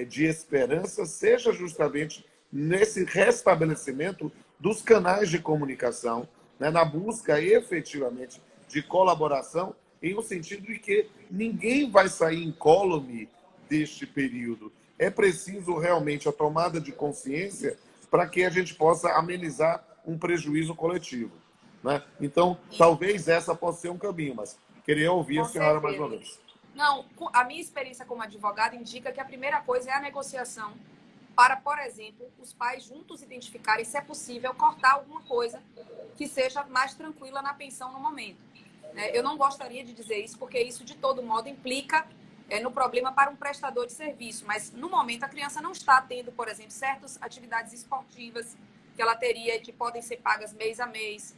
de esperança seja justamente nesse restabelecimento dos canais de comunicação, né, na busca efetivamente de colaboração, em um sentido de que ninguém vai sair incólume deste período. É preciso realmente a tomada de consciência para que a gente possa amenizar um prejuízo coletivo. Né? Então, talvez essa possa ser um caminho, mas queria ouvir a senhora mais uma vez. Não, a minha experiência como advogada indica que a primeira coisa é a negociação para, por exemplo, os pais juntos identificarem se é possível cortar alguma coisa que seja mais tranquila na pensão no momento. Eu não gostaria de dizer isso, porque isso, de todo modo, implica no problema para um prestador de serviço. Mas, no momento, a criança não está tendo, por exemplo, certas atividades esportivas que ela teria e que podem ser pagas mês a mês.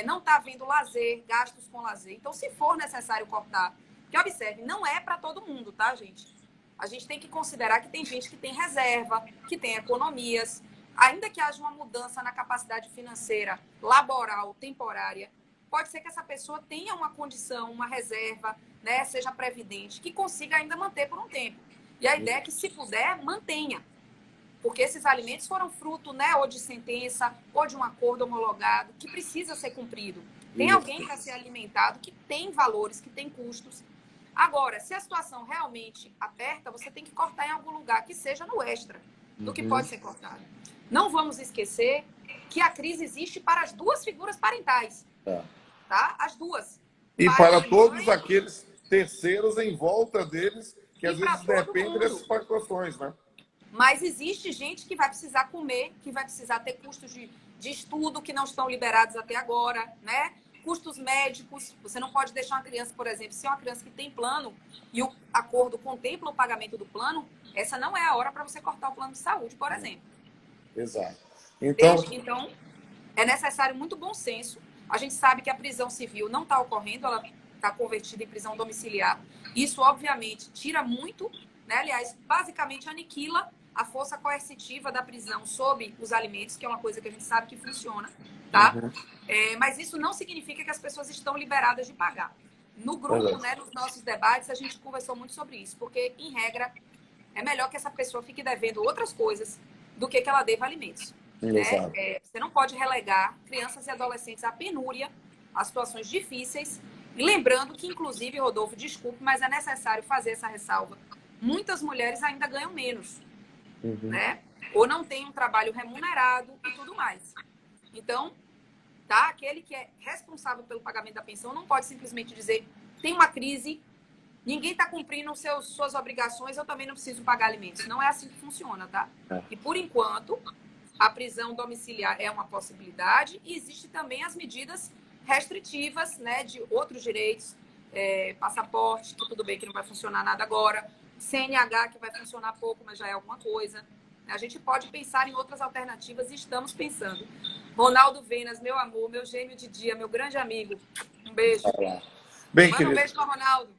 Não está havendo lazer, gastos com lazer. Então, se for necessário cortar, que observe, não é para todo mundo, tá, gente? A gente tem que considerar que tem gente que tem reserva, que tem economias. Ainda que haja uma mudança na capacidade financeira, laboral, temporária, pode ser que essa pessoa tenha uma condição, uma reserva, né, seja previdente, que consiga ainda manter por um tempo. E a ideia é que, se puder, mantenha. Porque esses alimentos foram fruto, né, ou de sentença, ou de um acordo homologado, que precisa ser cumprido. Tem alguém para ser alimentado, que tem valores, que tem custos. Agora, se a situação realmente aperta, você tem que cortar em algum lugar, que seja no extra, do que pode ser cortado. Não vamos esquecer que a crise existe para as duas figuras parentais. Tá? As duas. E Pai para e todos mãe, aqueles terceiros em volta deles, que às vezes dependem mundo. dessas precauções, né? Mas existe gente que vai precisar comer, que vai precisar ter custos de estudo que não estão liberados até agora, né? Custos médicos. Você não pode deixar uma criança, por exemplo, se é uma criança que tem plano e o acordo contempla o pagamento do plano, essa não é a hora para você cortar o plano de saúde, por exemplo. Exato. Então, é necessário muito bom senso. A gente sabe que a prisão civil não está ocorrendo, ela está convertida em prisão domiciliar. Isso, obviamente, tira muito, né? Aliás, basicamente aniquila a força coercitiva da prisão sobre os alimentos, que é uma coisa que a gente sabe que funciona, tá? Mas isso não significa que as pessoas estão liberadas de pagar. No grupo, né, nos nossos debates, a gente conversou muito sobre isso, porque, em regra, é melhor que essa pessoa fique devendo outras coisas do que ela deva alimentos. Né? Você não pode relegar crianças e adolescentes à penúria, a situações difíceis. E lembrando que, inclusive, Rodolfo, desculpe, mas é necessário fazer essa ressalva. Muitas mulheres ainda ganham menos, né? Ou não têm um trabalho remunerado e tudo mais. Então, tá? Aquele que é responsável pelo pagamento da pensão não pode simplesmente dizer: tem uma crise, ninguém está cumprindo suas obrigações, eu também não preciso pagar alimentos. Não é assim que funciona, tá? E, por enquanto, a prisão domiciliar é uma possibilidade e existe também as medidas restritivas, né, de outros direitos, passaporte, que tudo bem que não vai funcionar nada agora, CNH, que vai funcionar pouco, mas já é alguma coisa. A gente pode pensar em outras alternativas e estamos pensando. Ronaldo Venas, meu amor, meu gêmeo de dia, meu grande amigo. Um beijo. Bem, Manda querido. Um beijo para Ronaldo.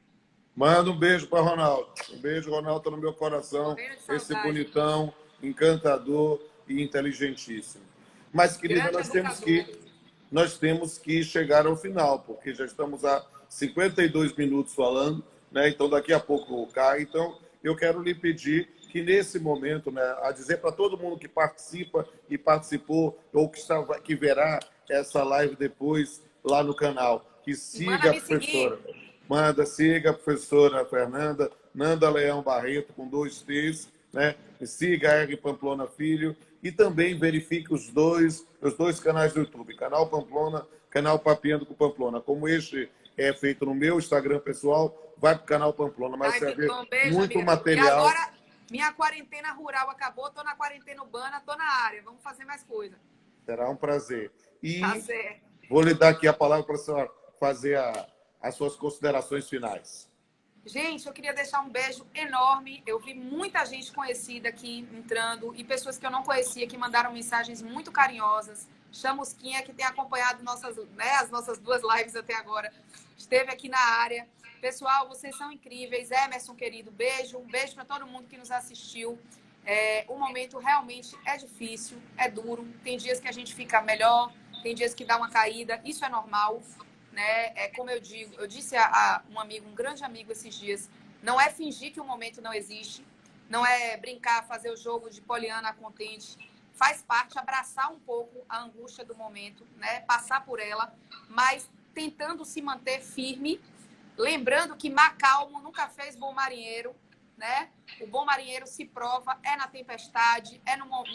Manda um beijo para Ronaldo. Um beijo, Ronaldo, tá no meu coração. Esse bonitão, encantador e inteligentíssimo. Mas, querida, nós temos que chegar ao final, porque já estamos há 52 minutos falando, né? Então, daqui a pouco cai. Então, eu quero lhe pedir que, nesse momento, né, a dizer para todo mundo que participa e participou, ou que verá essa live depois lá no canal, que siga a professora. Siga a professora Fernanda, Nanda Leão Barreto, com 2 T's, né? E siga a R Pamplona Filho e também verifique os dois canais do YouTube, canal Pamplona, canal Papeando com Pamplona. Como este é feito no meu Instagram pessoal, vai para o canal Pamplona, mas você vai ver muito material. E agora, minha quarentena rural acabou, estou na quarentena urbana, estou na área, vamos fazer mais coisa. Será um prazer. E tá certo. Vou lhe dar aqui a palavra para a senhora fazer as suas considerações finais. Gente, eu queria deixar um beijo enorme. Eu vi muita gente conhecida aqui entrando e pessoas que eu não conhecia que mandaram mensagens muito carinhosas. Chamusquinha, que tem acompanhado as nossas 2 lives até agora, esteve aqui na área. Pessoal, vocês são incríveis. Emerson, querido, beijo. Um beijo para todo mundo que nos assistiu. O momento realmente é difícil, é duro. Tem dias que a gente fica melhor, tem dias que dá uma caída. Isso é normal. Né? Como eu digo, eu disse a um grande amigo esses dias, não é fingir que o momento não existe, não é brincar, fazer o jogo de Poliana contente, faz parte, abraçar um pouco a angústia do momento, né? Passar por ela, mas tentando se manter firme, lembrando que mar calmo nunca fez bom marinheiro, né? O bom marinheiro se prova, na tempestade,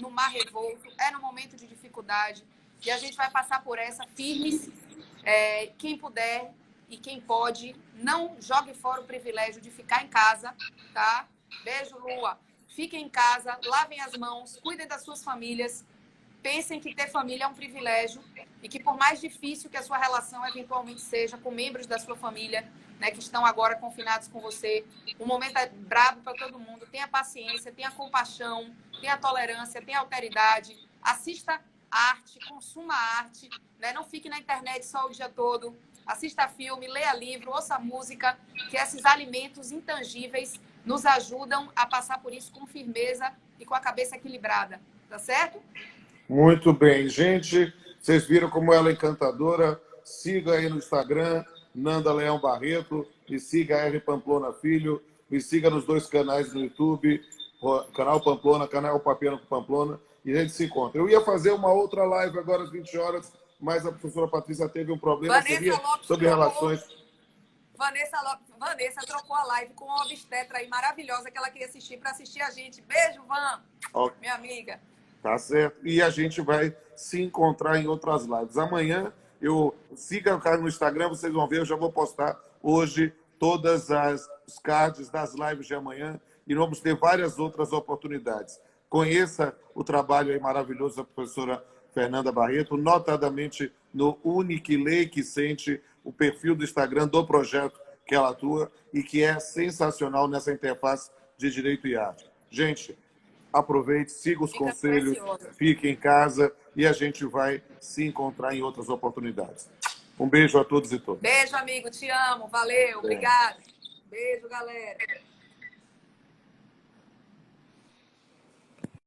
no mar revolto, no momento de dificuldade, e a gente vai passar por essa firmes. Quem puder e quem pode, não jogue fora o privilégio de ficar em casa, tá? Beijo, Lua. fiquem em casa, lavem as mãos, cuidem das suas famílias. Pensem que ter família é um privilégio e que, por mais difícil que a sua relação eventualmente seja com membros da sua família, né, que estão agora confinados com você, o momento é brabo para todo mundo. Tenha paciência, tenha compaixão, tenha tolerância, tenha alteridade. Assista arte, consuma arte, né? Não fique na internet só o dia todo. Assista filme, leia livro, ouça música, que esses alimentos intangíveis nos ajudam a passar por isso com firmeza e com a cabeça equilibrada. Tá certo? Muito bem, gente. Vocês viram como ela é encantadora. Siga aí no Instagram, Nanda Leão Barreto, e siga a R Pamplona Filho, me siga nos 2 canais no YouTube, canal Pamplona, canal Papiano com Pamplona, e a gente se encontra. Eu ia fazer uma outra live agora às 20 horas, mas a professora Patrícia teve um problema sobre relações. Vanessa trocou a live com uma obstetra aí maravilhosa que ela queria assistir para assistir a gente. Beijo, Van, minha amiga. Tá certo. E a gente vai se encontrar em outras lives. Amanhã, siga o cara no Instagram, vocês vão ver, eu já vou postar hoje todas os cards das lives de amanhã e vamos ter várias outras oportunidades. Conheça o trabalho aí maravilhoso da professora Fernanda Barreto, notadamente no Unique Lei que Sente, o perfil do Instagram do projeto que ela atua e que é sensacional nessa interface de direito e arte. Gente, aproveite, siga os conselhos, fique em casa e a gente vai se encontrar em outras oportunidades. Um beijo a todos e todas. Beijo, amigo. Te amo. Valeu. Obrigada. Beijo, galera.